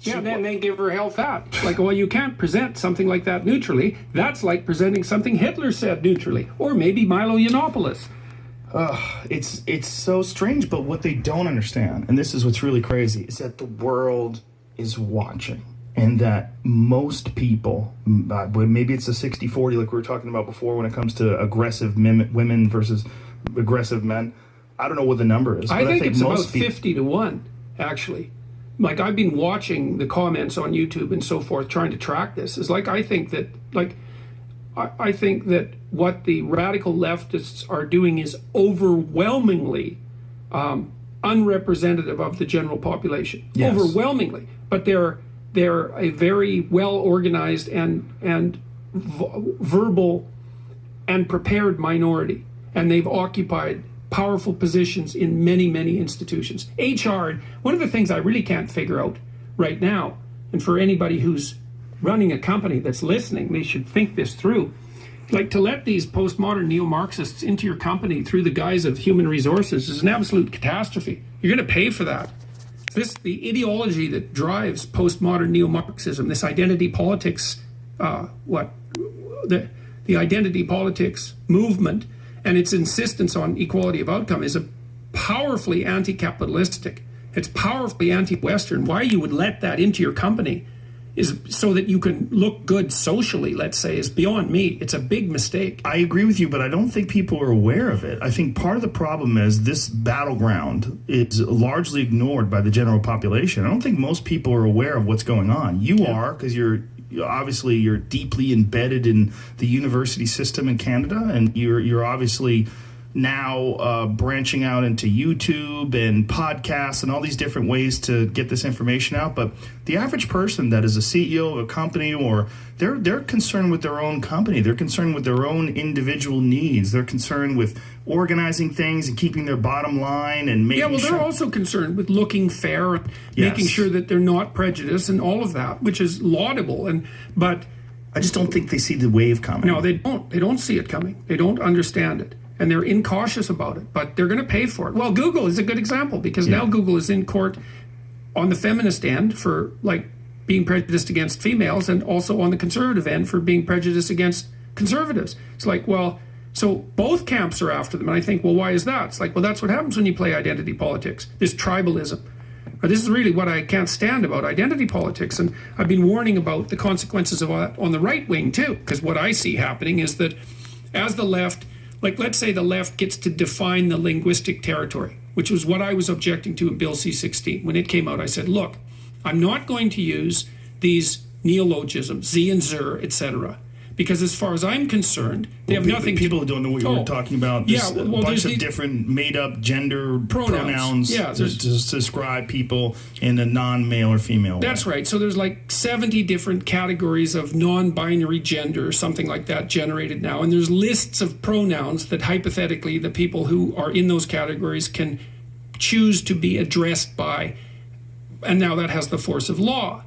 Yeah, then they give her hell fat. Like, well, you can't present something like that neutrally. That's like presenting something Hitler said neutrally, or maybe Milo Yiannopoulos. It's so strange, but what they don't understand, and this is what's really crazy, is that the world is watching, and that most people, maybe it's a 60-40 like we were talking about before when it comes to aggressive women versus aggressive men. I don't know what the number is. I think it's about 50 to 1, actually. Like, I've been watching the comments on YouTube and so forth, trying to track this. Is like, I think that what the radical leftists are doing is overwhelmingly unrepresentative of the general population. Yes. Overwhelmingly. But they're a very well organized and verbal and prepared minority, and they've occupied powerful positions in many, many institutions. HR, one of the things I really can't figure out right now, and for anybody who's running a company that's listening, they should think this through. Like, to let these postmodern neo-Marxists into your company through the guise of human resources is an absolute catastrophe. You're going to pay for that. The ideology that drives postmodern neo-Marxism, this identity politics, the identity politics movement, and its insistence on equality of outcome is a powerfully anti-capitalistic. It's powerfully anti-Western. Why you would let that into your company is so that you can look good socially, let's say, is beyond me. It's a big mistake. I agree with you, but I don't think people are aware of it. I think part of the problem is this battleground is largely ignored by the general population. I don't think most people are aware of what's going on. You are, because you're deeply embedded in the university system in Canada, and you're obviously now branching out into YouTube and podcasts and all these different ways to get this information out. But the average person that is a CEO of a company, or they're concerned with their own company, they're concerned with their own individual needs, they're concerned with organizing things and keeping their bottom line and making they're also concerned with looking fair and making sure that they're not prejudiced and all of that, which is laudable. But I just don't think they see the wave coming. No, they don't. They don't see it coming. They don't understand it. And they're incautious about it, but they're going to pay for it. Well, Google is a good example, because now Google is in court on the feminist end for like being prejudiced against females, and also on the conservative end for being prejudiced against conservatives. It's like, well, so both camps are after them. And I think, well, why is that? It's like, well, that's what happens when you play identity politics, this tribalism. But this is really what I can't stand about identity politics. And I've been warning about the consequences of that on the right wing too, because what I see happening is that as the left, like, let's say the left gets to define the linguistic territory, which was what I was objecting to in Bill C-16. When it came out, I said, look, I'm not going to use these neologisms, Z and Zer, etc., because as far as I'm concerned, they have nothing to... People don't know what you're talking about. There's a bunch of different made-up gender pronouns to describe people in a non-male or female way. That's right. So there's like 70 different categories of non-binary gender or something like that generated now. And there's lists of pronouns that hypothetically the people who are in those categories can choose to be addressed by. And now that has the force of law.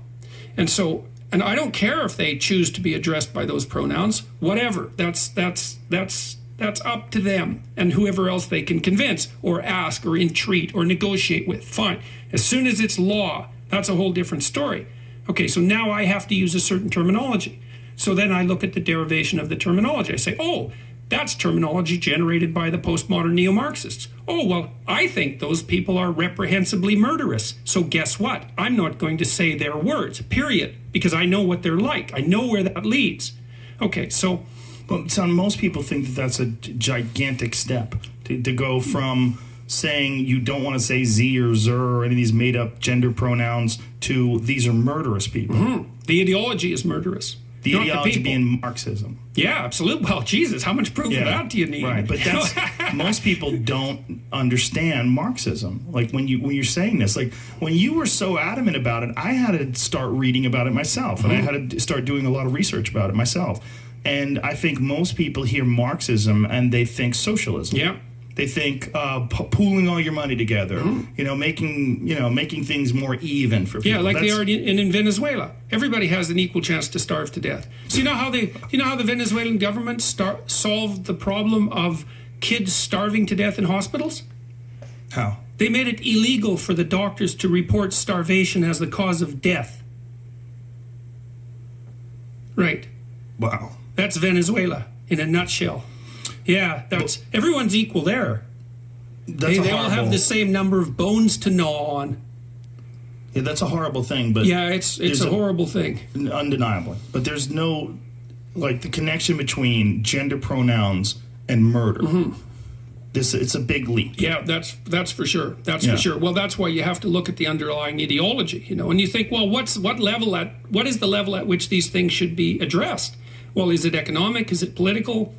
And I don't care if they choose to be addressed by those pronouns, whatever. That's up to them and whoever else they can convince or ask or entreat or negotiate with. Fine. As soon as it's law, that's a whole different story. Okay, so now I have to use a certain terminology. So then I look at the derivation of the terminology. I say, oh, that's terminology generated by the postmodern neo-Marxists. Oh, well, I think those people are reprehensibly murderous. So guess what? I'm not going to say their words, period, because I know what they're like. I know where that leads. Okay, so... But son, most people think that that's a gigantic step to go from saying you don't want to say Z or Zer or any of these made-up gender pronouns to these are murderous people. Mm-hmm. The ideology is murderous. The ideology being Marxism. Yeah, absolutely. Well, Jesus, how much proof of that do you need? Right, but that's most people don't understand Marxism. Like when you're saying this, like when you were so adamant about it, I had to start reading about it myself, and I had to start doing a lot of research about it myself. And I think most people hear Marxism and they think socialism. Yeah. They think pooling all your money together, making things more even for people. Yeah, like they are in Venezuela. Everybody has an equal chance to starve to death. So you know how the Venezuelan government solved the problem of kids starving to death in hospitals? How? They made it illegal for the doctors to report starvation as the cause of death. Right. Wow. That's Venezuela in a nutshell. Yeah, that's everyone's equal there. They all have the same number of bones to gnaw on. Yeah, that's a horrible thing, but yeah, it's a horrible thing. Undeniably. But there's no, like, the connection between gender pronouns and murder. Mm-hmm. It's a big leap. Yeah, that's for sure. That's for sure. Well, that's why you have to look at the underlying ideology, and you think, well, what is the level at which these things should be addressed? Well, is it economic? Is it political?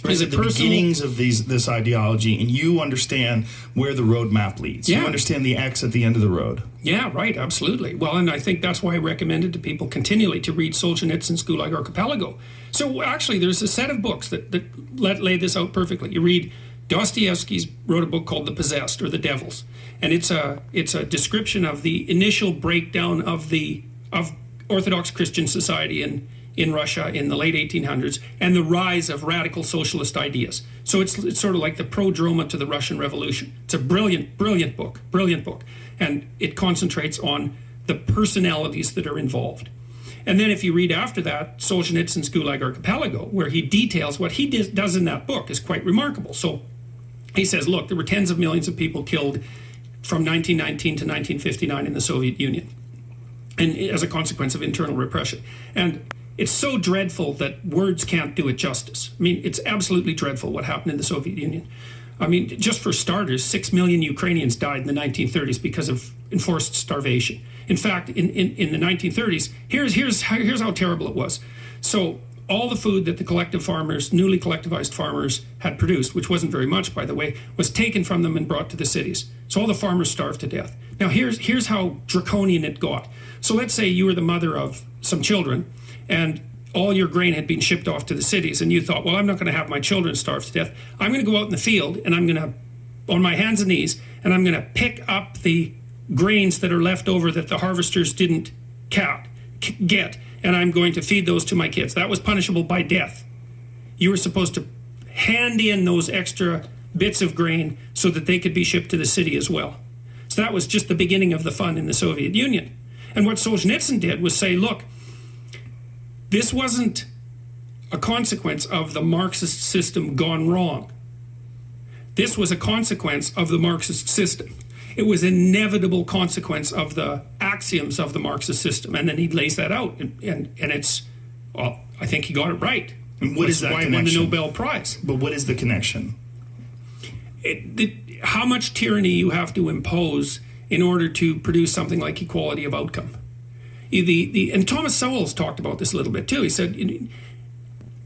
Is it the personal? Beginnings of this ideology, and you understand where the roadmap leads. Yeah. You understand the X at the end of the road. Yeah, right, absolutely. Well, and I think that's why I recommended to people continually to read Solzhenitsyn's Gulag Archipelago. So actually, there's a set of books that lay this out perfectly. You read Dostoevsky's wrote a book called The Possessed, or The Devils, and it's a description of the initial breakdown of Orthodox Christian society in Russia in the late 1800s, and the rise of radical socialist ideas. So it's sort of like the prodroma to the Russian Revolution. It's a brilliant book, and it concentrates on the personalities that are involved. And then if you read after that, Solzhenitsyn's Gulag Archipelago, where he details what he does in that book is quite remarkable. So he says, look, there were tens of millions of people killed from 1919 to 1959 in the Soviet Union, and as a consequence of internal repression. And it's so dreadful that words can't do it justice. I mean, it's absolutely dreadful what happened in the Soviet Union. I mean, just for starters, 6 million Ukrainians died in the 1930s because of enforced starvation. In fact, in the 1930s, here's how terrible it was. So all the food that the newly collectivized farmers had produced, which wasn't very much, by the way, was taken from them and brought to the cities. So all the farmers starved to death. Now, here's how draconian it got. So let's say you were the mother of some children, and all your grain had been shipped off to the cities, and you thought, well, I'm not going to have my children starve to death. I'm going to go out in the field, and I'm going to, on my hands and knees, and I'm going to pick up the grains that are left over that the harvesters didn't get, and I'm going to feed those to my kids. That was punishable by death. You were supposed to hand in those extra bits of grain so that they could be shipped to the city as well. So that was just the beginning of the fun in the Soviet Union. And what Solzhenitsyn did was say, look, this wasn't a consequence of the Marxist system gone wrong. This was a consequence of the Marxist system. It was an inevitable consequence of the axioms of the Marxist system. And then he lays that out. And it's, well, I think he got it right. And what is that connection? Why he won the Nobel Prize. But what is the connection? How much tyranny you have to impose in order to produce something like equality of outcome. And Thomas Sowell's talked about this a little bit too. He said,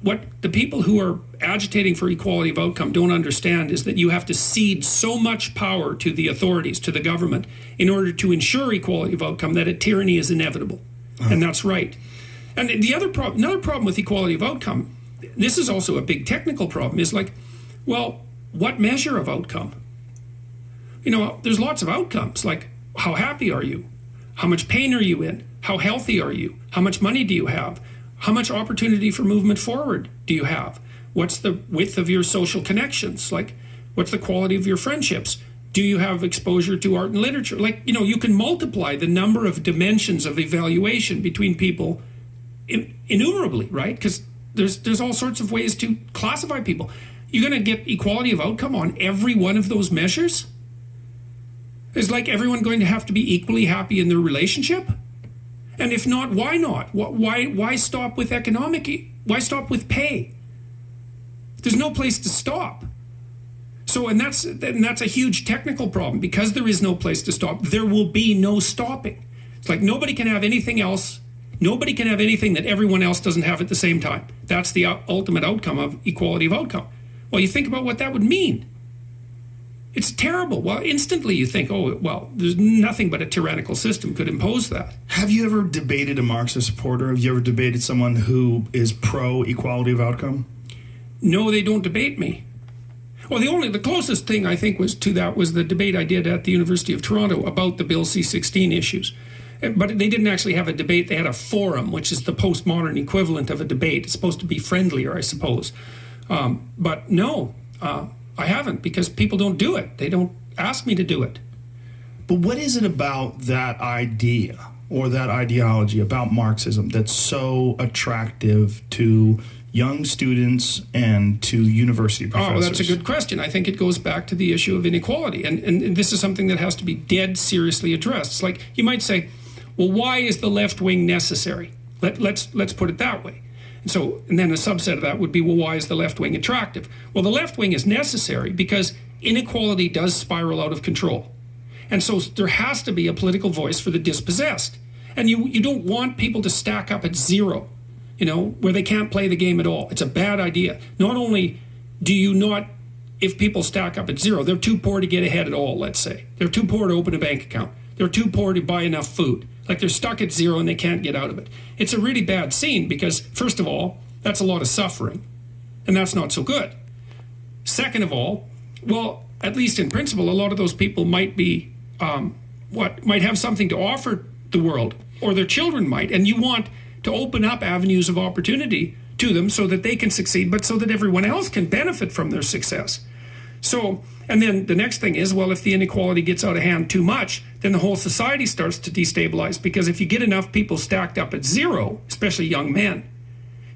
what the people who are agitating for equality of outcome don't understand is that you have to cede so much power to the authorities, to the government, in order to ensure equality of outcome that a tyranny is inevitable. And that's right. And another problem with equality of outcome, this is also a big technical problem, is like, well, what measure of outcome? There's lots of outcomes, like how happy are you? How much pain are you in? How healthy are you? How much money do you have? How much opportunity for movement forward do you have? What's the width of your social connections? Like, what's the quality of your friendships? Do you have exposure to art and literature? Like, you can multiply the number of dimensions of evaluation between people innumerably, right? Because there's all sorts of ways to classify people. You're going to get equality of outcome on every one of those measures? Is like everyone going to have to be equally happy in their relationship? And if not, why not? Why stop with why stop with pay? There's no place to stop. So, and that's a huge technical problem. Because there is no place to stop, there will be no stopping. It's like nobody can have anything else. Nobody can have anything that everyone else doesn't have at the same time. That's the ultimate outcome of equality of outcome. Well, you think about what that would mean. It's terrible. Well, instantly you think, oh, well, there's nothing but a tyrannical system could impose that. Have you ever debated a Marxist supporter? Have you ever debated someone who is pro-equality of outcome? No, they don't debate me. Well, the closest thing I think was the debate I did at the University of Toronto about the Bill C-16 issues. But they didn't actually have a debate. They had a forum, which is the postmodern equivalent of a debate. It's supposed to be friendlier, I suppose. But no, I haven't, because people don't do it. They don't ask me to do it. But what is it about that idea or that ideology about Marxism that's so attractive to young students and to university professors? Oh, that's a good question. I think it goes back to the issue of inequality. And this is something that has to be dead seriously addressed. It's like, you might say, well, why is the left wing necessary? Let's put it that way. And then a subset of that would be, well, why is the left wing attractive? Well, the left wing is necessary because inequality does spiral out of control. And so there has to be a political voice for the dispossessed. And you don't want people to stack up at zero, where they can't play the game at all. It's a bad idea. Not only do you not, if people stack up at zero, they're too poor to get ahead at all, let's say. They're too poor to open a bank account. They're too poor to buy enough food. Like, they're stuck at zero and they can't get out of it. It's a really bad scene because, first of all, that's a lot of suffering. And that's not so good. Second of all, well, at least in principle, a lot of those people might be, might have something to offer the world, or their children might. And you want to open up avenues of opportunity to them so that they can succeed, but so that everyone else can benefit from their success. So, and then the next thing is, well, if the inequality gets out of hand too much, then the whole society starts to destabilize, because if you get enough people stacked up at zero, especially young men,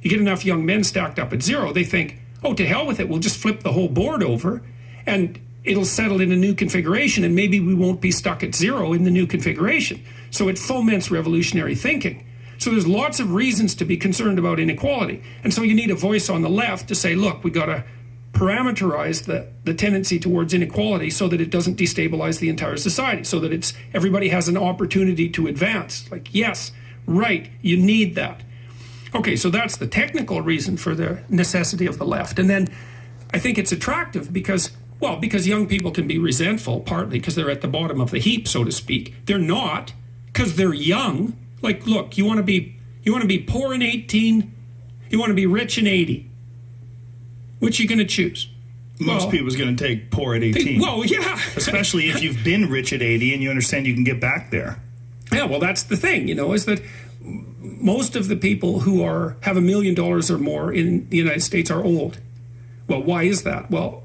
you get enough young men stacked up at zero, they think, oh, to hell with it, we'll just flip the whole board over and it'll settle in a new configuration, and maybe we won't be stuck at zero in the new configuration. So it foments revolutionary thinking. So there's lots of reasons to be concerned about inequality. And so you need a voice on the left to say, look, we got to parameterize the tendency towards inequality so that it doesn't destabilize the entire society, so that everybody has an opportunity to advance. Like, yes, right, you need that. Okay, so that's the technical reason for the necessity of the left. And then I think it's attractive because young people can be resentful, partly because they're at the bottom of the heap, so to speak. They're not, because they're young. Like, look, you want to be poor in 18, you want to be rich in 80. Which are you going to choose? Most people's going to take poor at 18. Well, yeah. Especially if you've been rich at 80 and you understand you can get back there. Yeah, well, that's the thing, is that most of the people who have $1 million or more in the United States are old. Well, why is that? Well,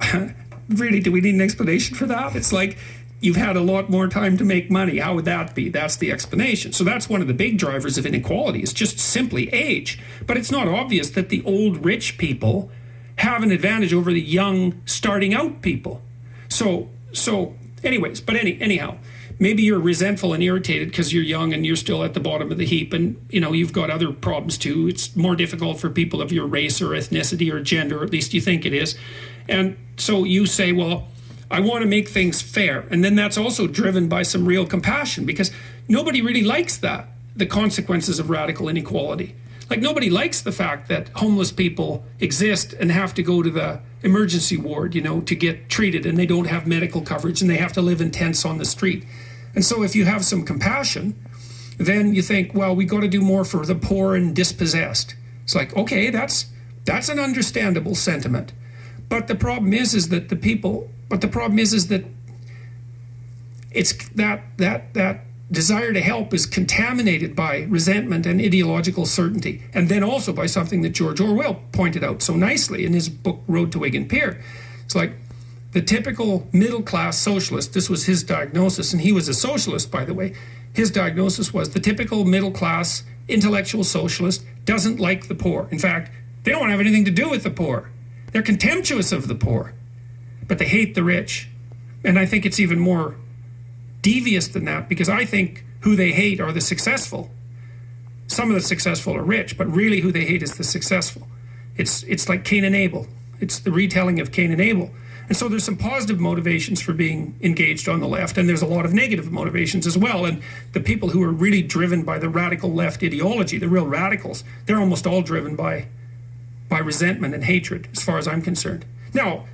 really, do we need an explanation for that? It's like, you've had a lot more time to make money. How would that be? That's the explanation. So that's one of the big drivers of inequality, is just simply age. But it's not obvious that the old rich people have an advantage over the young starting out people. So anyways, but anyhow, maybe you're resentful and irritated because you're young and you're still at the bottom of the heap, and you've got other problems too. It's more difficult for people of your race or ethnicity or gender, or at least you think it is. And so you say, well, I want to make things fair. And then that's also driven by some real compassion, because nobody really likes the consequences of radical inequality. Like, nobody likes the fact that homeless people exist and have to go to the emergency ward, to get treated, and they don't have medical coverage and they have to live in tents on the street. And so if you have some compassion, then you think, well, we got to do more for the poor and dispossessed. It's like, okay, that's an understandable sentiment. But the problem is that it's that desire to help is contaminated by resentment and ideological certainty, and then also by something that George Orwell pointed out so nicely in his book Road to Wigan Pier. It's like the typical middle-class socialist, this was his diagnosis, and he was a socialist, by the way. His diagnosis was the typical middle-class intellectual socialist doesn't like the poor. In fact, they don't have anything to do with the poor. They're contemptuous of the poor, but they hate the rich. And I think it's even more devious than that, because I think who they hate are the successful. Some of the successful are rich, but really who they hate is the successful. It's like Cain and Abel. It's the retelling of Cain and Abel. And so there's some positive motivations for being engaged on the left, and there's a lot of negative motivations as well. And the people who are really driven by the radical left ideology, the real radicals, they're almost all driven by resentment and hatred, as far as I'm concerned. Now,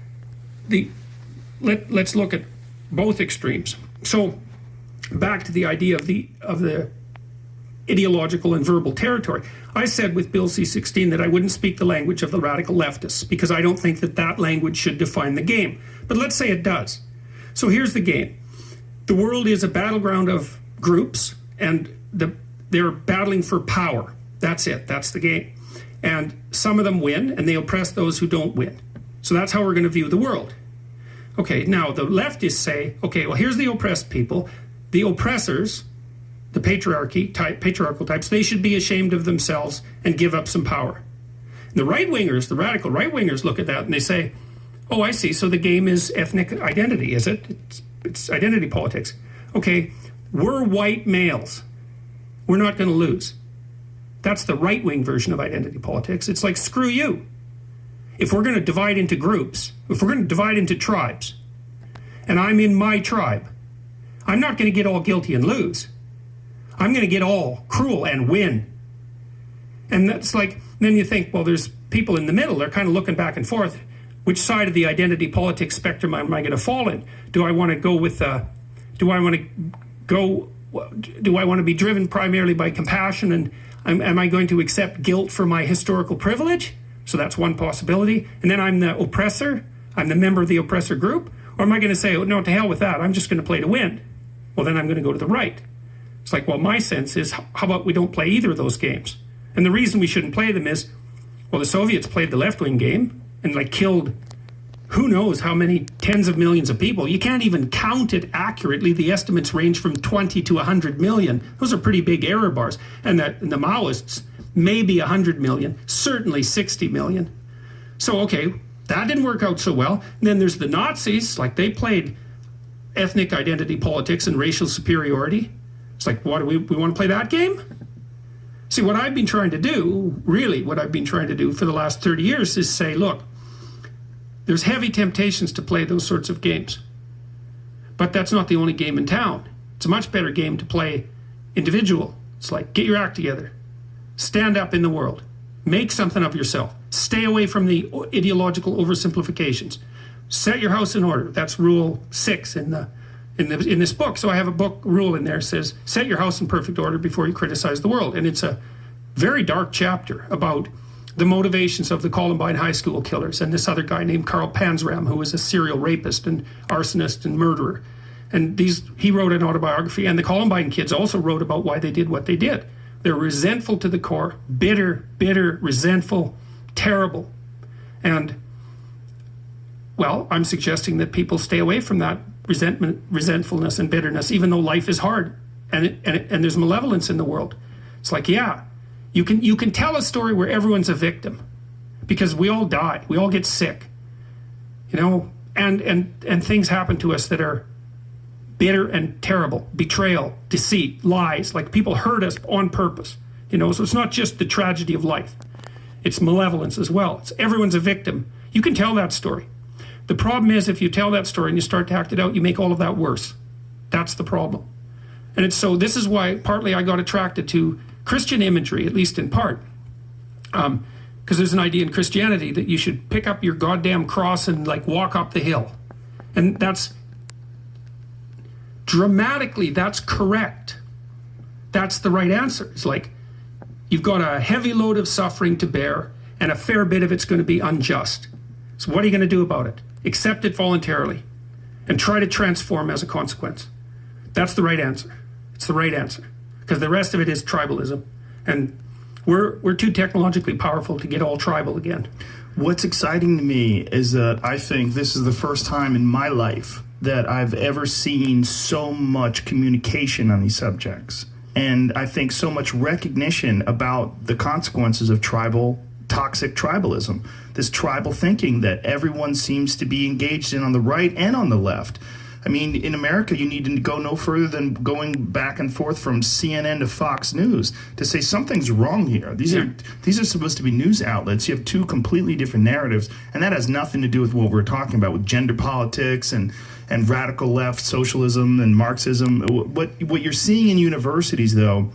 let's look at both extremes. So back to the idea of the ideological and verbal territory. I said with Bill C-16 that I wouldn't speak the language of the radical leftists, because I don't think that language should define the game. But let's say it does. So here's the game. The world is a battleground of groups, and they're battling for power. That's it. That's the game. And some of them win, and they oppress those who don't win. So that's how we're going to view the world. Okay, now the leftists say, okay, well, here's the oppressed people. the oppressors, the patriarchal types, they should be ashamed of themselves and give up some power. The right-wingers, the radical right-wingers look at that and they say, oh, I see, so the game is ethnic identity, is it? It's identity politics. Okay, we're white males. We're not going to lose. That's the right-wing version of identity politics. It's like, screw you. If we're going to divide into groups, if we're going to divide into tribes, and I'm in my tribe, I'm not going to get all guilty and lose. I'm going to get all cruel and win. And that's like, then you think, well, there's people in the middle. They're kind of looking back and forth. Which side of the identity politics spectrum am I going to fall in? Do I want to go with, do I want to be driven primarily by compassion, and am I going to accept guilt for my historical privilege? So that's one possibility. And then I'm the oppressor. I'm the member of the oppressor group. Or am I going to say, oh, no, to hell with that. I'm just going to play to win. Well, then I'm going to go to the right. It's like, well, my sense is, how about we don't play either of those games? And the reason we shouldn't play them is, well, the Soviets played the left-wing game and like killed who knows how many tens of millions of people. You can't even count it accurately. The estimates range from 20 to 100 million. Those are pretty big error bars. And the Maoists, maybe 100 million, certainly 60 million. So, okay, that didn't work out so well. And then there's the Nazis, like they played ethnic identity politics and racial superiority. It's like, what do we want to play that game? See, what I've been trying to do, really what I've been trying to do for the last 30 years is say, look, there's heavy temptations to play those sorts of games. But that's not the only game in town. It's a much better game to play individual. It's like, get your act together. Stand up in the world. Make something of yourself. Stay away from the ideological oversimplifications. Set your house in order. That's rule 6 in this book. So I have a book rule in there that says, set your house in perfect order before you criticize the world. And it's a very dark chapter about the motivations of the Columbine high school killers and this other guy named Carl Panzram, who was a serial rapist and arsonist and murderer. And he wrote an autobiography, and the Columbine kids also wrote about why they did what they did. They're resentful to the core, bitter, resentful, terrible. And, well, I'm suggesting that people stay away from that resentfulness and bitterness, even though life is hard and there's malevolence in the world. It's like, yeah, you can tell a story where everyone's a victim, because we all die, we all get sick, you know, and things happen to us that are bitter and terrible. Betrayal, deceit, lies, like people hurt us on purpose, you know. So it's not just the tragedy of life, it's malevolence as well. Everyone's a victim. You can tell that story. The problem is, if you tell that story and you start to act it out, you make all of that worse. That's the problem. And this is why partly I got attracted to Christian imagery, at least in part, because there's an idea in Christianity that you should pick up your goddamn cross and like walk up the hill. And that's dramatically, that's correct. That's the right answer. It's like, you've got a heavy load of suffering to bear, and a fair bit of it's going to be unjust. So what are you going to do about it? Accept it voluntarily and try to transform as a consequence. That's the right answer. It's the right answer, because the rest of it is tribalism, and we're too technologically powerful to get all tribal again. What's exciting to me is that I think this is the first time in my life that I've ever seen so much communication on these subjects, and I think so much recognition about the consequences of toxic tribalism, this tribal thinking that everyone seems to be engaged in on the right and on the left. I mean, in America, you need to go no further than going back and forth from CNN to Fox News to say something's wrong here. These are supposed to be news outlets. You have two completely different narratives, and that has nothing to do with what we're talking about with gender politics and radical left socialism and Marxism. What you're seeing in universities, though,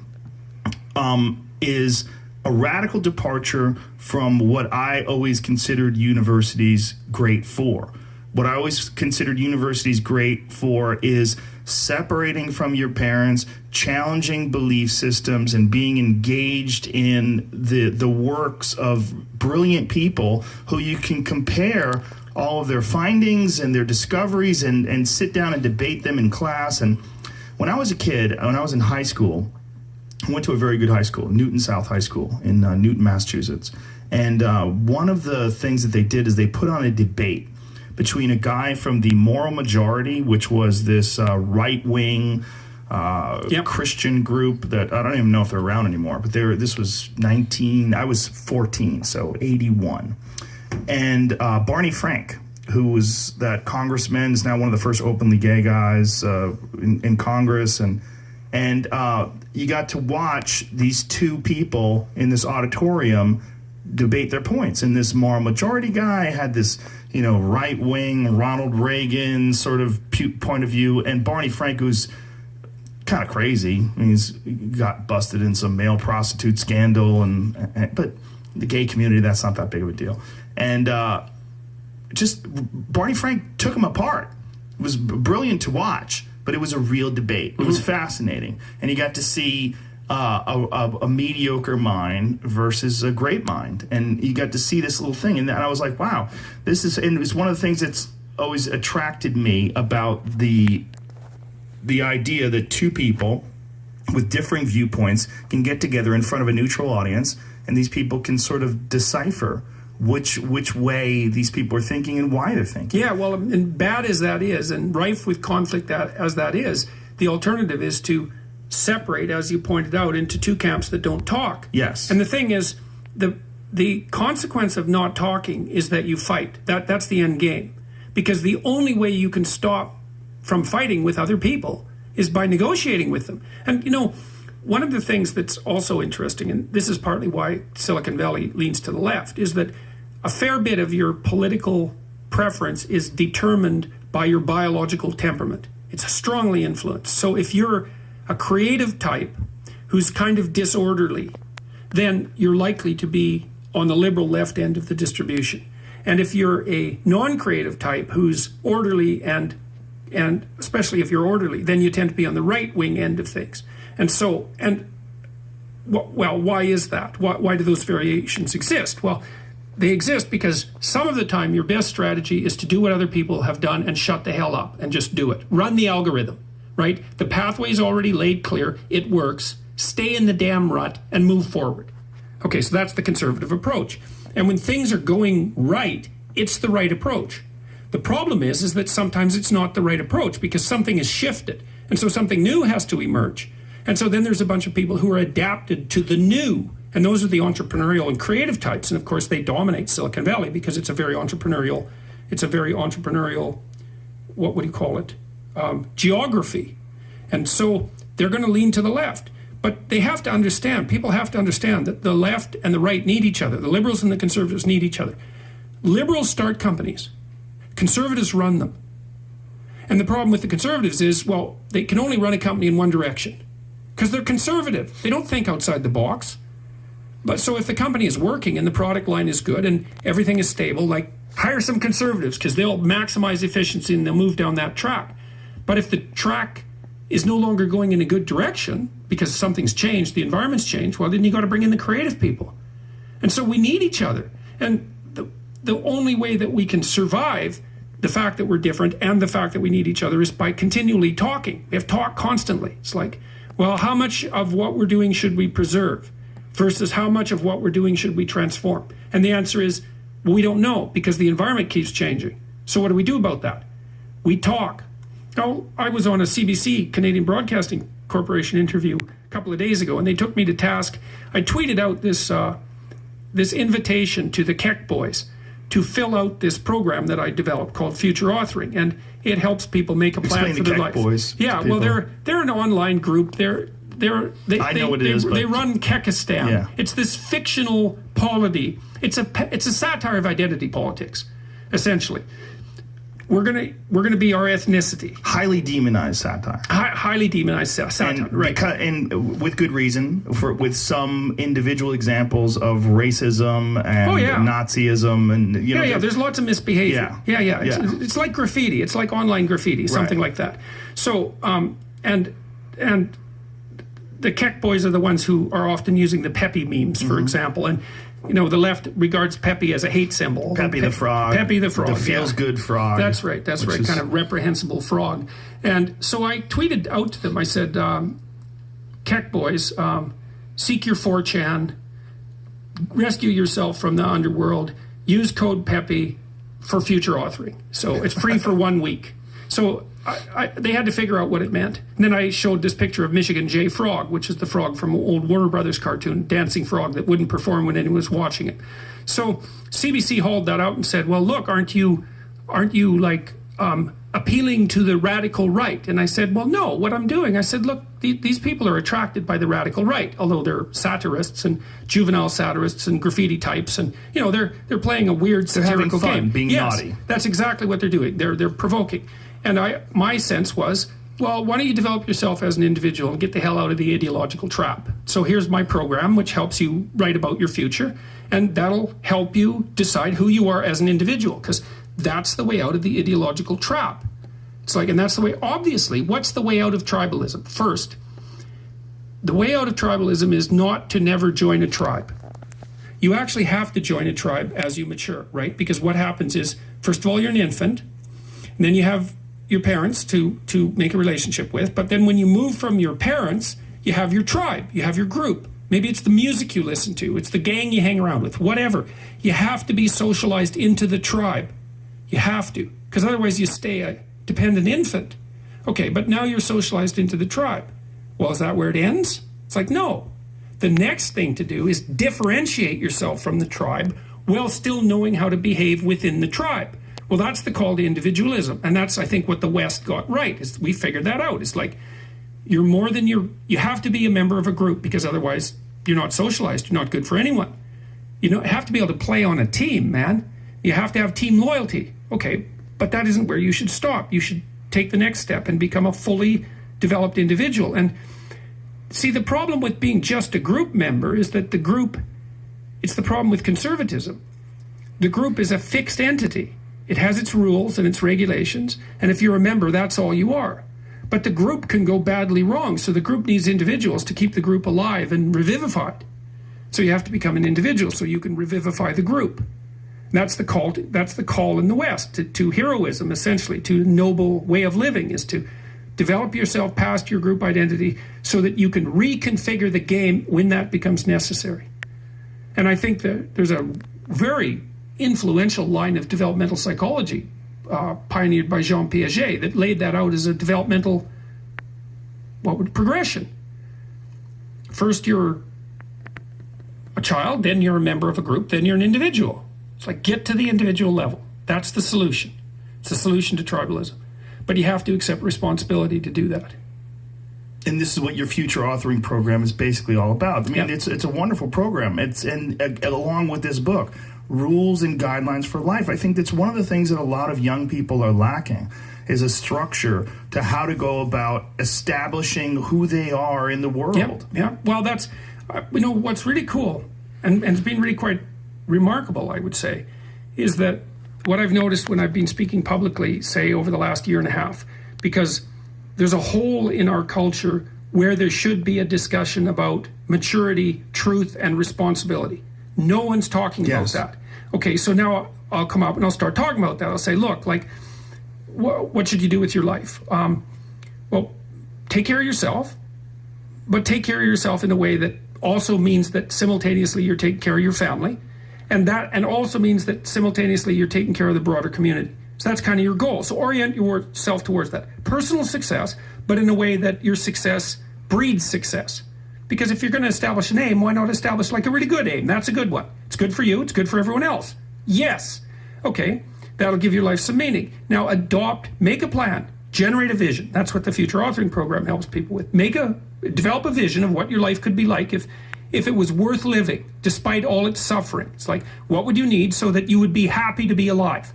is a radical departure from what I always considered universities great for. What I always considered universities great for is separating from your parents, challenging belief systems, and being engaged in the works of brilliant people who you can compare all of their findings and their discoveries and sit down and debate them in class. And when I was a kid, when I was in high school, I went to a very good high school, Newton South High School in Newton, Massachusetts. And one of the things that they did is they put on a debate between a guy from the Moral Majority, which was this right-wing Christian group that I don't even know if they're around anymore, but this was I was 14, so 81. And Barney Frank, who was that congressman, is now one of the first openly gay guys in Congress, and you got to watch these two people in this auditorium debate their points. And this moral majority guy had this, right-wing Ronald Reagan sort of point of view, and Barney Frank, who's kind of crazy. I mean, he's got busted in some male prostitute scandal, but the gay community, that's not that big of a deal. And just Barney Frank took him apart. It was brilliant to watch, but it was a real debate. It was fascinating, and you got to see a mediocre mind versus a great mind, and you got to see this little thing. And I was like, wow, and it was one of the things that's always attracted me about the idea that two people with differing viewpoints can get together in front of a neutral audience, and these people can sort of decipher which way these people are thinking and why they're thinking. Yeah, well, and bad as that is, and rife with conflict as that is, the alternative is to separate, as you pointed out, into two camps that don't talk. Yes. And the thing is, the consequence of not talking is that you fight. That's the end game. Because the only way you can stop from fighting with other people is by negotiating with them. And, one of the things that's also interesting, and this is partly why Silicon Valley leans to the left, is that a fair bit of your political preference is determined by your biological temperament. It's strongly influenced. So if you're a creative type who's kind of disorderly, then you're likely to be on the liberal left end of the distribution. And if you're a non-creative type who's orderly, and especially if you're orderly, then you tend to be on the right wing end of things. Well, why is that? Why do those variations exist? Well, they exist because some of the time your best strategy is to do what other people have done and shut the hell up and just do it. Run the algorithm, right? The pathway's already laid clear. It works. Stay in the damn rut and move forward. Okay, so that's the conservative approach. And when things are going right, it's the right approach. The problem is that sometimes it's not the right approach because something is shifted. And so something new has to emerge. And so then there's a bunch of people who are adapted to the new. And those are the entrepreneurial and creative types. And of course, they dominate Silicon Valley because it's a very entrepreneurial, what would you call it? Geography. And so they're going to lean to the left. But they have to understand, people have to understand that the left and the right need each other. The liberals and the conservatives need each other. Liberals start companies. Conservatives run them. And the problem with the conservatives is, well, they can only run a company in one direction because they're conservative. They don't think outside the box. But so if the company is working and the product line is good and everything is stable, like hire some conservatives because they'll maximize efficiency and they'll move down that track. But if the track is no longer going in a good direction because something's changed, the environment's changed, well, then you got to bring in the creative people. And so we need each other. And the only way that we can survive the fact that we're different and the fact that we need each other is by continually talking. We have to talk constantly. It's like, well, how much of what we're doing should we preserve versus how much of what we're doing should we transform? And the answer is, well, we don't know because the environment keeps changing. So what do we do about that? We talk. Now, I was on a CBC, Canadian Broadcasting Corporation interview a couple of days ago, and they took me to task. I tweeted out this invitation to the Keck boys to fill out this program that I developed called Future Authoring, and it helps people make a plan for their life. Boys yeah, well, they're an online group. They know what it is. They run Kekistan. Yeah. It's this fictional polity. It's a satire of identity politics, essentially. We're gonna be our ethnicity. Highly demonized satire. Highly demonized satire, right? And with good reason, with some individual examples of racism and Nazism, and there's lots of misbehavior. Yeah. It's like graffiti. It's like online graffiti, something like that. So and the Keck boys are the ones who are often using the Pepe memes, for example, and. The left regards Pepe as a hate symbol. Pepe the frog. Pepe the frog. The feels-good frog. That's right. Kind of reprehensible frog. And so I tweeted out to them. I said, Keck boys, seek your 4chan, rescue yourself from the underworld, use code Pepe for future authoring. So it's free for 1 week. So they had to figure out what it meant. And then I showed this picture of Michigan J. Frog, which is the frog from old Warner Brothers cartoon, dancing frog that wouldn't perform when anyone was watching it. So CBC hauled that out and said, well, look, aren't you like appealing to the radical right? And I said, well, no, what I'm doing, I said, look, these people are attracted by the radical right, although they're satirists and juvenile satirists and graffiti types, and they're playing a weird satirical they're having fun, game. being naughty. That's exactly what they're doing. They're provoking. And my sense was, well, why don't you develop yourself as an individual and get the hell out of the ideological trap? So here's my program, which helps you write about your future, and that'll help you decide who you are as an individual, because that's the way out of the ideological trap. It's like, and that's the way, obviously, what's the way out of tribalism? First, the way out of tribalism is not to never join a tribe. You actually have to join a tribe as you mature, right? Because what happens is, first of all, you're an infant, and then you have your parents to make a relationship with, but then when you move from your parents, you have your tribe, you have your group. Maybe it's the music you listen to, it's the gang you hang around with, whatever. You have to be socialized into the tribe. You have to, because otherwise you stay a dependent infant. Okay, but now you're socialized into the tribe. Well, is that where it ends? It's like, no. The next thing to do is differentiate yourself from the tribe while still knowing how to behave within the tribe. Well, that's the call to individualism. And that's, I think, what the West got right, is we figured that out. It's like, you're more than you have to be a member of a group, because otherwise you're not socialized. You're not good for anyone. You have to be able to play on a team, man. You have to have team loyalty. Okay, but that isn't where you should stop. You should take the next step and become a fully developed individual. And see, the problem with being just a group member is that it's the problem with conservatism. The group is a fixed entity. It has its rules and its regulations, and if you're a member, that's all you are. But the group can go badly wrong, so the group needs individuals to keep the group alive and revivified. So you have to become an individual so you can revivify the group. That's the call in the West to heroism, essentially, to noble way of living, is to develop yourself past your group identity so that you can reconfigure the game when that becomes necessary. And I think that there's a very influential line of developmental psychology pioneered by Jean Piaget that laid that out as a developmental progression. First you're a child, then you're a member of a group, then you're an individual. It's like, get to the individual level. That's the solution. It's the solution to tribalism. But you have to accept responsibility to do that. And this is what your future authoring program is basically all about. I mean, Yeah. it's a wonderful program. Along with this book, Rules and Guidelines for Life. I think that's one of the things that a lot of young people are lacking, is a structure to how to go about establishing who they are in the world. Yeah. Well, that's what's really cool, and it's been really quite remarkable, I would say, is that what I've noticed when I've been speaking publicly, say over the last year and a half, because there's a hole in our culture where there should be a discussion about maturity, truth, and responsibility. No one's talking about that. Okay, so now I'll come up and I'll start talking about that. I'll say, look, like, what should you do with your life? Well, take care of yourself, but take care of yourself in a way that also means that simultaneously you're taking care of your family, and also means that simultaneously you're taking care of the broader community. So that's kind of your goal. So orient yourself towards that. Personal success, but in a way that your success breeds success. Because if you're going to establish an aim, why not establish like a really good aim? That's a good one. It's good for you. It's good for everyone else. Yes. Okay. That'll give your life some meaning. Now make a plan, generate a vision. That's what the Future Authoring Program helps people with. Develop a vision of what your life could be like if it was worth living, despite all its suffering. It's like, what would you need so that you would be happy to be alive?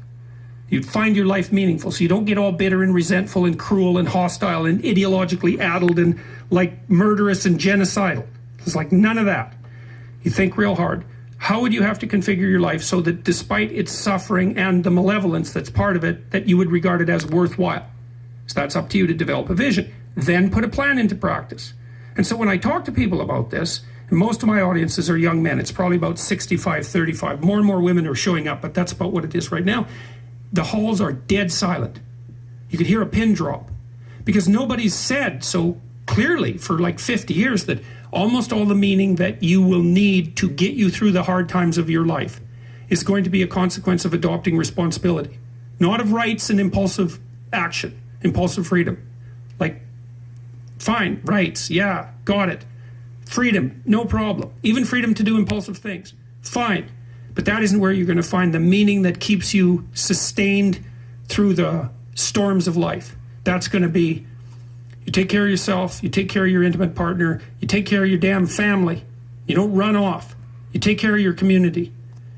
You'd find your life meaningful, so you don't get all bitter and resentful and cruel and hostile and ideologically addled and like murderous and genocidal. It's like none of that. You think real hard. How would you have to configure your life so that despite its suffering and the malevolence that's part of it, that you would regard it as worthwhile? So that's up to you to develop a vision. Then put a plan into practice. And so when I talk to people about this, and most of my audiences are young men, it's probably about 65, 35. More and more women are showing up, but that's about what it is right now. The halls are dead silent. You could hear a pin drop because nobody's said so clearly for like 50 years that almost all the meaning that you will need to get you through the hard times of your life is going to be a consequence of adopting responsibility, not of rights and impulsive action, impulsive freedom. Like, fine, rights, yeah, got it. Freedom, no problem. Even freedom to do impulsive things, fine. But that isn't where you're going to find the meaning that keeps you sustained through the storms of life. That's going to be, you take care of yourself, you take care of your intimate partner, you take care of your damn family. You don't run off. You take care of your community.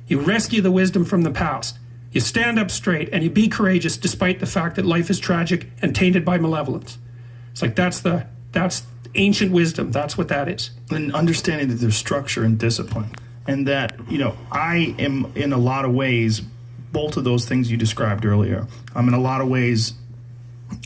You rescue the wisdom from the past. You stand up straight and you be courageous despite the fact that life is tragic and tainted by malevolence. It's like that's ancient wisdom. That's what that is. And understanding that there's structure and discipline. And that, I am in a lot of ways both of those things you described earlier. In a lot of ways,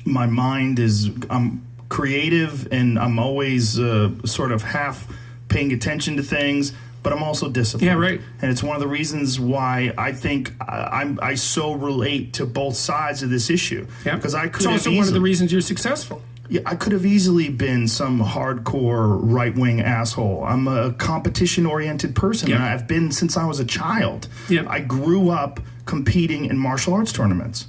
my mind I'm creative and I'm always sort of half paying attention to things, but I'm also disciplined. Yeah, right. And it's one of the reasons why I think I so relate to both sides of this issue. Yeah. Because I could It's also one of the reasons you're successful. Yeah, I could have easily been some hardcore right-wing asshole. I'm a competition-oriented person. Yeah. And I've been since I was a child. Yeah. I grew up competing in martial arts tournaments.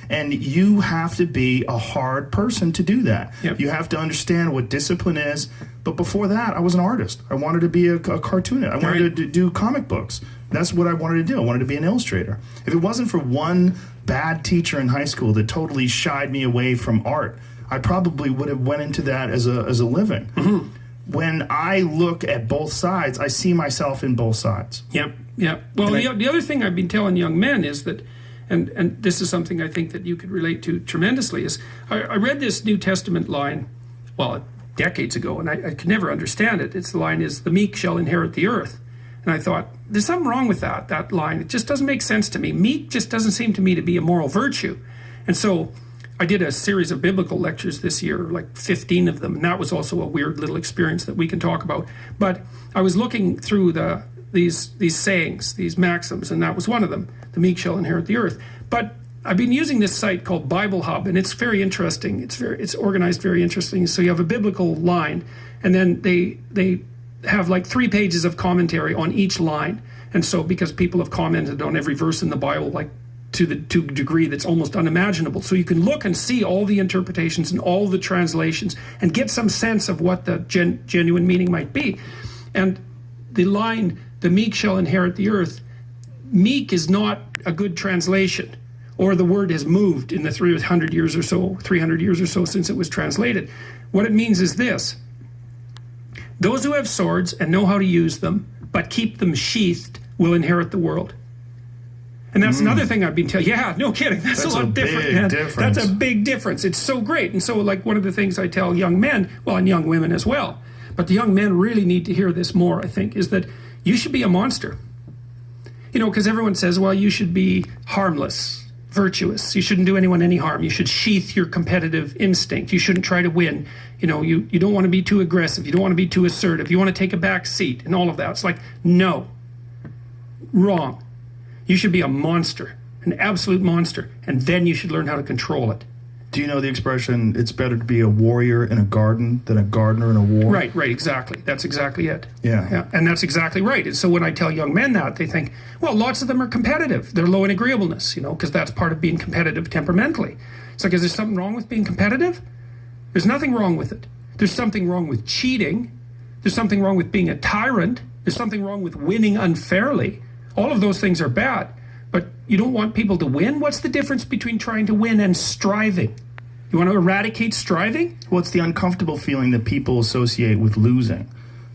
And you have to be a hard person to do that. Yep. You have to understand what discipline is. But before that, I was an artist. I wanted to be a cartoonist. I wanted to do comic books. That's what I wanted to do. I wanted to be an illustrator. If it wasn't for one bad teacher in high school that totally shied me away from art, I probably would have went into that as a living. Mm-hmm. When I look at both sides, I see myself in both sides. Yep. Well, the other thing I've been telling young men is that, and this is something I think that you could relate to tremendously, is I read this New Testament line, decades ago, and I could never understand it. The line is, the meek shall inherit the earth. And I thought, there's something wrong with that line. It just doesn't make sense to me. Meek just doesn't seem to me to be a moral virtue. And so I did a series of biblical lectures this year, like 15 of them, and that was also a weird little experience that we can talk about. But I was looking through these sayings, these maxims, and that was one of them, the meek shall inherit the earth. But I've been using this site called Bible Hub, and it's very interesting. It's organized very interesting. So you have a biblical line, and then they have like 3 pages of commentary on each line. And so because people have commented on every verse in the Bible, like to a degree that's almost unimaginable. So you can look and see all the interpretations and all the translations and get some sense of what the genuine meaning might be. And the line, the meek shall inherit the earth, meek is not a good translation, or the word has moved in the 300 years or so since it was translated. What it means is this: those who have swords and know how to use them, but keep them sheathed, will inherit the world. And that's another thing I've been telling. Yeah, no kidding. That's a lot different, man. That's a big difference. It's so great. And so, like, one of the things I tell young men, well, and young women as well, but the young men really need to hear this more, I think, is that you should be a monster. Because everyone says, well, you should be harmless, virtuous. You shouldn't do anyone any harm. You should sheath your competitive instinct. You shouldn't try to win. You don't want to be too aggressive. You don't want to be too assertive. You want to take a back seat and all of that. It's like, no, wrong. You should be a monster, an absolute monster, and then you should learn how to control it. Do you know the expression, it's better to be a warrior in a garden than a gardener in a war? Right, exactly. That's exactly it. Yeah. And that's exactly right. And so when I tell young men that, they think, well, lots of them are competitive. They're low in agreeableness, because that's part of being competitive temperamentally. It's like, is there something wrong with being competitive? There's nothing wrong with it. There's something wrong with cheating. There's something wrong with being a tyrant. There's something wrong with winning unfairly. All of those things are bad, but you don't want people to win? What's the difference between trying to win and striving? You want to eradicate striving? Well, it's the uncomfortable feeling that people associate with losing.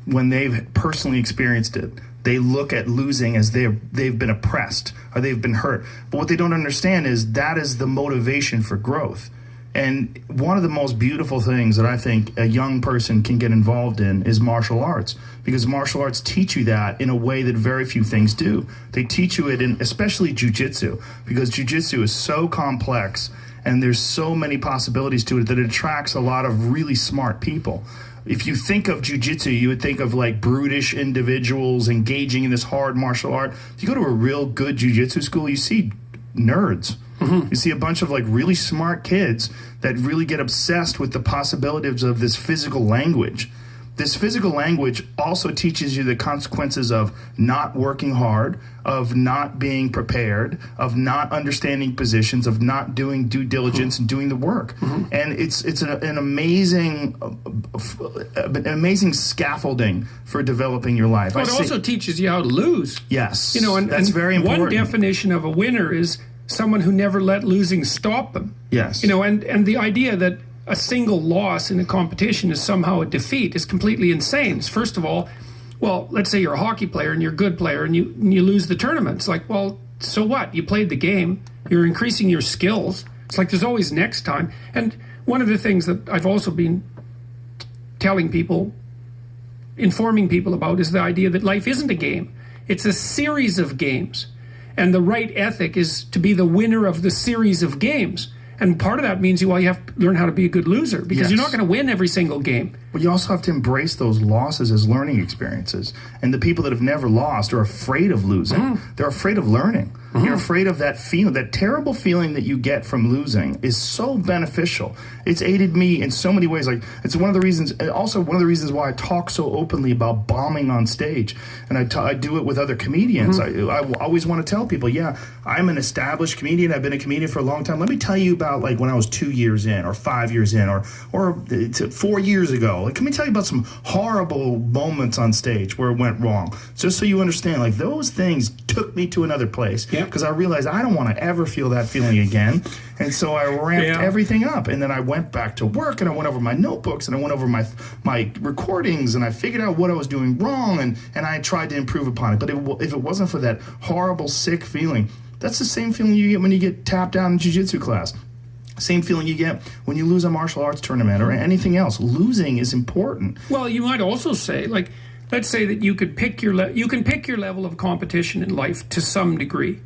When they've personally experienced it, they look at losing as they've been oppressed or they've been hurt. But what they don't understand is that is the motivation for growth. And one of the most beautiful things that I think a young person can get involved in is martial arts, because martial arts teach you that in a way that very few things do. They teach you it in especially jiu-jitsu, because jiu-jitsu is so complex and there's so many possibilities to it that it attracts a lot of really smart people. If you think of jiu-jitsu, you would think of like brutish individuals engaging in this hard martial art. If you go to a real good jiu-jitsu school, you see nerds. Mm-hmm. You see a bunch of like really smart kids that really get obsessed with the possibilities of this physical language. This physical language also teaches you the consequences of not working hard, of not being prepared, of not understanding positions, of not doing due diligence and doing the work. And it's an amazing scaffolding for developing your life. Well, it also teaches you how to lose. Yes, and that's very important. One definition of a winner is someone who never let losing stop them. Yes, and the idea that a single loss in a competition is somehow a defeat is completely insane. First of all, well, let's say you're a hockey player and you're a good player and you lose the tournament. It's like, well, so what? You played the game. You're increasing your skills. It's like there's always next time. And one of the things that I've also been telling people, informing people about, is the idea that life isn't a game. It's a series of games. And the right ethic is to be the winner of the series of games. And part of that means you have to learn how to be a good loser, because you're not going to win every single game. But you also have to embrace those losses as learning experiences. And the people that have never lost are afraid of losing. They're afraid of learning. You're afraid of that feeling. That terrible feeling that you get from losing is so beneficial. It's aided me in so many ways. Like, it's one of the reasons, and also one of the reasons why I talk so openly about bombing on stage. And I do it with other comedians. I always want to tell people, I'm an established comedian. I've been a comedian for a long time. Let me tell you about, like, when I was 2 years in, or 5 years in, or 4 years ago. Like, let me tell you about some horrible moments on stage where it went wrong. Just so you understand, like, those things took me to another place. Because I realized I don't want to ever feel that feeling again. And so I ramped everything up. And then I went back to work, and I went over my notebooks, and I went over my recordings, and I figured out what I was doing wrong, and I tried to improve upon it. But if it wasn't for that horrible, sick feeling, that's the same feeling you get when you get tapped out in jiu-jitsu class. Same feeling you get when you lose a martial arts tournament or anything else. Losing is important. Well, you might also say, like, let's say that you could pick your level of competition in life to some degree.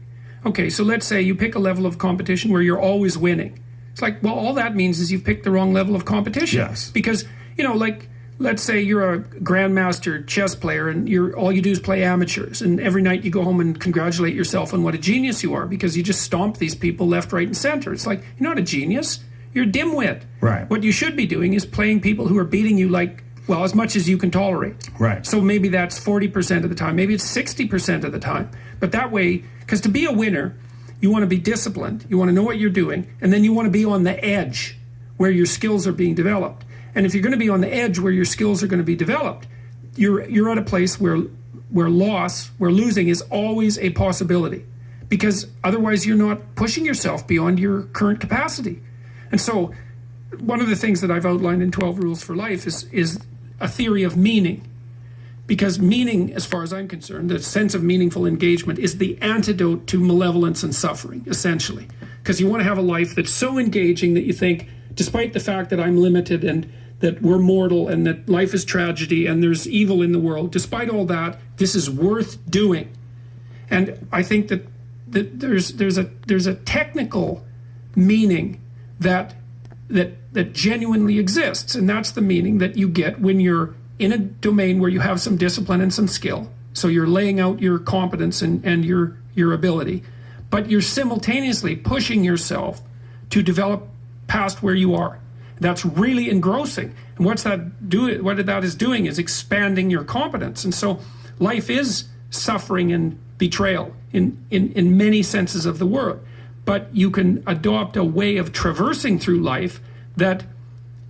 Okay, so let's say you pick a level of competition where you're always winning. It's like, well, all that means is you've picked the wrong level of competition. Yes. Because, like, let's say you're a grandmaster chess player and all you do is play amateurs, and every night you go home and congratulate yourself on what a genius you are because you just stomp these people left, right, and center. It's like, you're not a genius. You're a dimwit. Right. What you should be doing is playing people who are beating you, like, well, as much as you can tolerate. Right. So maybe that's 40% of the time. Maybe it's 60% of the time. But that way, because to be a winner, you want to be disciplined. You want to know what you're doing. And then you want to be on the edge where your skills are being developed. And if you're going to be on the edge where your skills are going to be developed, you're at a place where losing is always a possibility. Because otherwise you're not pushing yourself beyond your current capacity. And so one of the things that I've outlined in 12 Rules for Life is a theory of meaning. Because meaning, as far as I'm concerned, the sense of meaningful engagement is the antidote to malevolence and suffering, essentially. Because you want to have a life that's so engaging that you think, despite the fact that I'm limited and that we're mortal and that life is tragedy and there's evil in the world, despite all that, this is worth doing. And I think that there's a technical meaning that genuinely exists, and that's the meaning that you get when you're in a domain where you have some discipline and some skill. So you're laying out your competence and your ability, but you're simultaneously pushing yourself to develop past where you are. That's really engrossing. And what that is doing is expanding your competence. And so life is suffering and betrayal in many senses of the word. But you can adopt a way of traversing through life that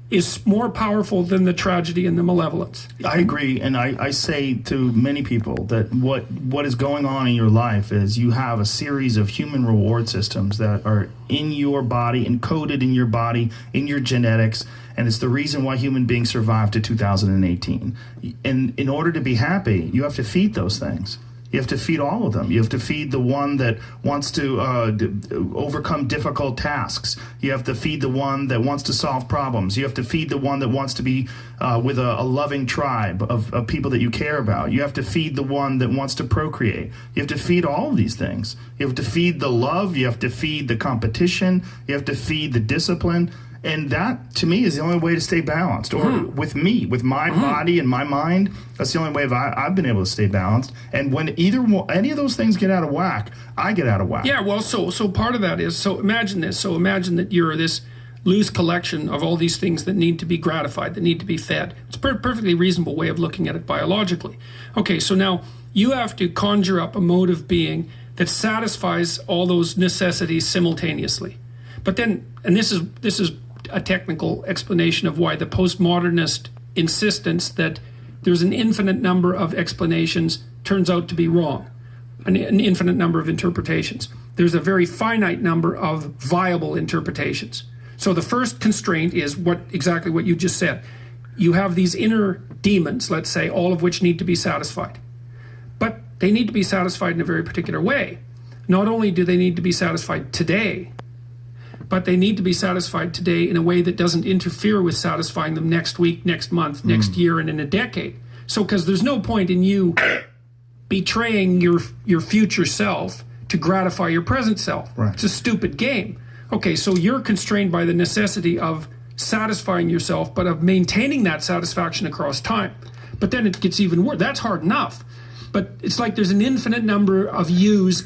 is more powerful than the tragedy and the malevolence. I agree, and I say to many people that what is going on in your life is you have a series of human reward systems that are in your body, encoded in your body, in your genetics, and it's the reason why human beings survived to 2018. And in order to be happy, you have to feed those things. You have to feed all of them. You have to feed the one that wants to overcome difficult tasks. You have to feed the one that wants to solve problems. You have to feed the one that wants to be with a loving tribe of people that you care about. You have to feed the one that wants to procreate. You have to feed all of these things. You have to feed the love. You have to feed the competition. You have to feed the discipline. And that, to me, is the only way to stay balanced. Or with me, with my body and my mind, that's the only way I've been able to stay balanced. And when any of those things get out of whack, I get out of whack. Yeah, well, so part of that is, so imagine this. So imagine that you're this loose collection of all these things that need to be gratified, that need to be fed. It's a perfectly reasonable way of looking at it biologically. Okay, so now you have to conjure up a mode of being that satisfies all those necessities simultaneously. But then, and this is a technical explanation of why the postmodernist insistence that there's an infinite number of explanations turns out to be wrong, an infinite number of interpretations. There's a very finite number of viable interpretations. So the first constraint is exactly what you just said. You have these inner demons, let's say, all of which need to be satisfied. But they need to be satisfied in a very particular way. Not only do they need to be satisfied today, but they need to be satisfied today in a way that doesn't interfere with satisfying them next week, next month, next year, and in a decade. So, because there's no point in you betraying your future self to gratify your present self. Right. It's a stupid game. Okay, so you're constrained by the necessity of satisfying yourself, but of maintaining that satisfaction across time. But then it gets even worse. That's hard enough. But it's like there's an infinite number of yous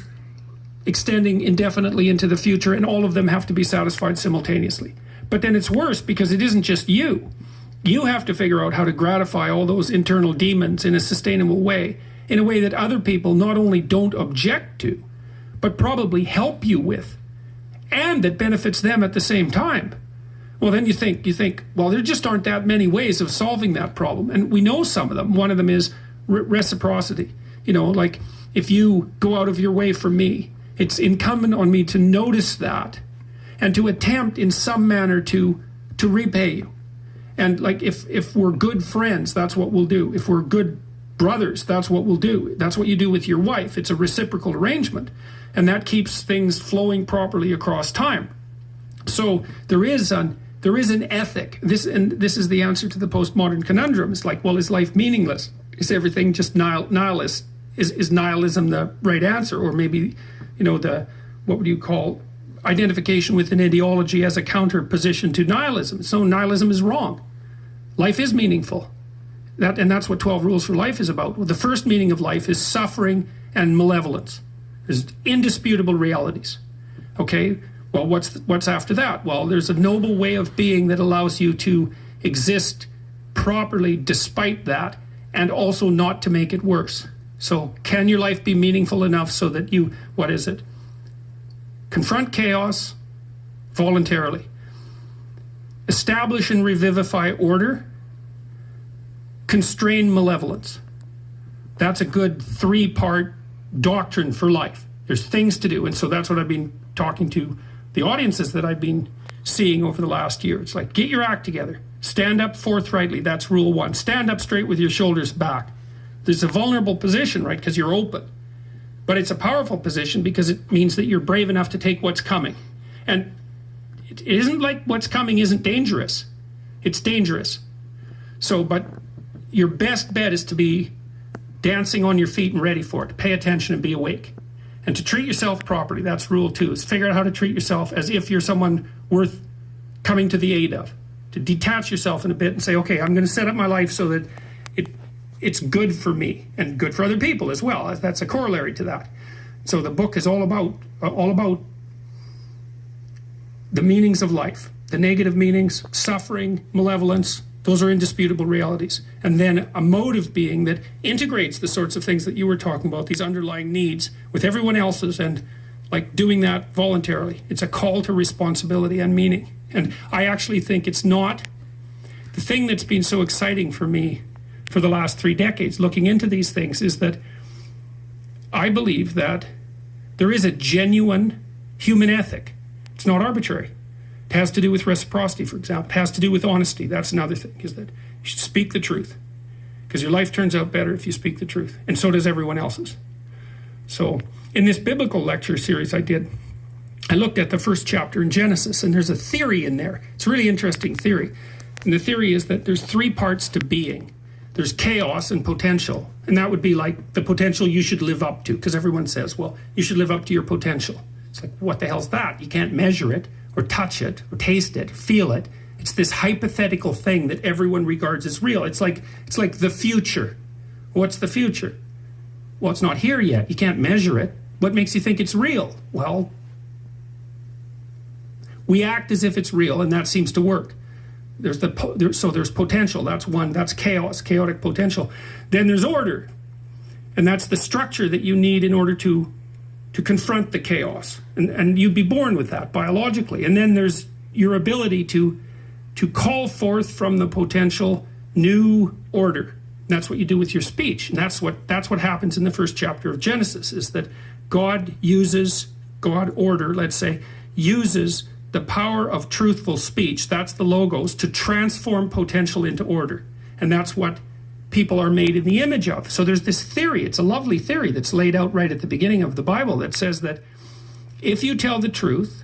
extending indefinitely into the future, and all of them have to be satisfied simultaneously. But then it's worse because it isn't just you. You have to figure out how to gratify all those internal demons in a sustainable way, in a way that other people not only don't object to, but probably help you with, and that benefits them at the same time. Well, then you think, well, there just aren't that many ways of solving that problem. And we know some of them. One of them is reciprocity. You know, like if you go out of your way for me, it's incumbent on me to notice that and to attempt in some manner to repay you. And like if we're good friends, that's what we'll do. If we're good brothers, that's what we'll do. That's what you do with your wife. It's a reciprocal arrangement. And that keeps things flowing properly across time. So there is an ethic. This is the answer to the postmodern conundrum. It's like, well, is life meaningless? Is everything just nihilist? Is nihilism the right answer? Or maybe, you know, what would you call identification with an ideology as a counterposition to nihilism? So nihilism is wrong. Life is meaningful. That's what 12 Rules for Life is about. Well, the first meaning of life is suffering and malevolence. There's indisputable realities. Okay, well, what's after that? Well, there's a noble way of being that allows you to exist properly despite that, and also not to make it worse. So can your life be meaningful enough so that you, what is it? Confront chaos voluntarily. Establish and revivify order. Constrain malevolence. That's a good 3-part doctrine for life. There's things to do. And so that's what I've been talking to the audiences that I've been seeing over the last year. It's like, get your act together. Stand up forthrightly. That's rule 1. Stand up straight with your shoulders back. There's a vulnerable position, right? Because you're open. But it's a powerful position because it means that you're brave enough to take what's coming. And it isn't like what's coming isn't dangerous. It's dangerous. So, but your best bet is to be dancing on your feet and ready for it. Pay attention and be awake. And to treat yourself properly, that's rule 2, is figure out how to treat yourself as if you're someone worth coming to the aid of. To detach yourself in a bit and say, okay, I'm going to set up my life so that it's good for me and good for other people as well. That's a corollary to that. So the book is all about the meanings of life, the negative meanings, suffering, malevolence. Those are indisputable realities. And then a mode of being that integrates the sorts of things that you were talking about, these underlying needs, with everyone else's, and like doing that voluntarily. It's a call to responsibility and meaning. And I actually think it's not the thing that's been so exciting for me for the last 3 decades looking into these things, is that I believe that there is a genuine human ethic. It's not arbitrary. It has to do with reciprocity, for example. It has to do with honesty. That's another thing, is that you should speak the truth, because your life turns out better if you speak the truth, and so does everyone else's. So in this biblical lecture series I looked at the first chapter in Genesis, and there's a theory in there. It's a really interesting theory. And the theory is that there's 3 parts to being. There's chaos and potential, and that would be like the potential you should live up to, because everyone says, well, you should live up to your potential. It's like, what the hell's that? You can't measure it, or touch it, or taste it, or feel it. It's this hypothetical thing that everyone regards as real. It's like the future. What's the future? Well, it's not here yet. You can't measure it. What makes you think it's real? Well, We act as if it's real, and that seems to work. There's potential. That's one. That's chaos, chaotic potential. Then there's order, and that's the structure that you need in order to confront the chaos. And you'd be born with that biologically. And then there's your ability to call forth from the potential new order. And that's what you do with your speech. And that's what happens in the first chapter of Genesis, is that God order, let's say, uses the power of truthful speech, that's the logos, to transform potential into order. And that's what people are made in the image of. So there's this theory, it's a lovely theory that's laid out right at the beginning of the Bible, that says that if you tell the truth,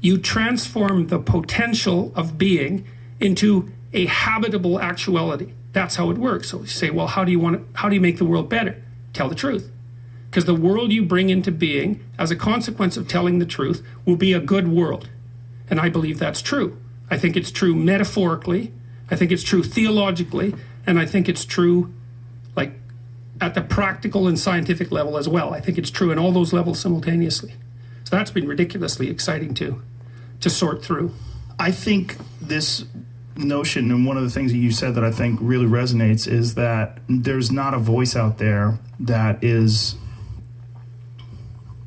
you transform the potential of being into a habitable actuality. That's how it works. So you say, well, how do you make the world better? Tell the truth. Because the world you bring into being as a consequence of telling the truth will be a good world. And I believe that's true. I think it's true metaphorically. I think it's true theologically. And I think it's true like at the practical and scientific level as well. I think it's true in all those levels simultaneously. So that's been ridiculously exciting to sort through. I think this notion, and one of the things that you said that I think really resonates, is that there's not a voice out there that is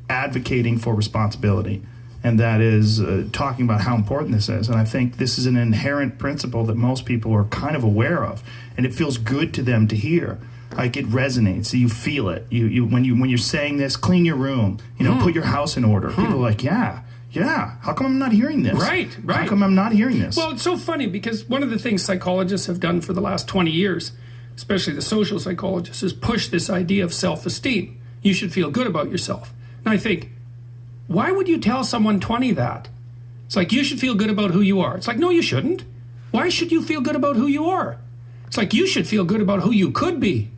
advocating for responsibility, and that is talking about how important this is. And I think this is an inherent principle that most people are kind of aware of, and it feels good to them to hear. Like, it resonates. You feel it. You when you're saying this, clean your room, put your house in order. People are like, yeah. How come I'm not hearing this? Right. How come I'm not hearing this? Well, it's so funny because one of the things psychologists have done for the last 20 years, especially the social psychologists, is push this idea of self-esteem. You should feel good about yourself. And I think, why would you tell someone 20 that? It's like, you should feel good about who you are. It's like, no, you shouldn't. Why should you feel good about who you are? It's like, you should feel good about who you could be.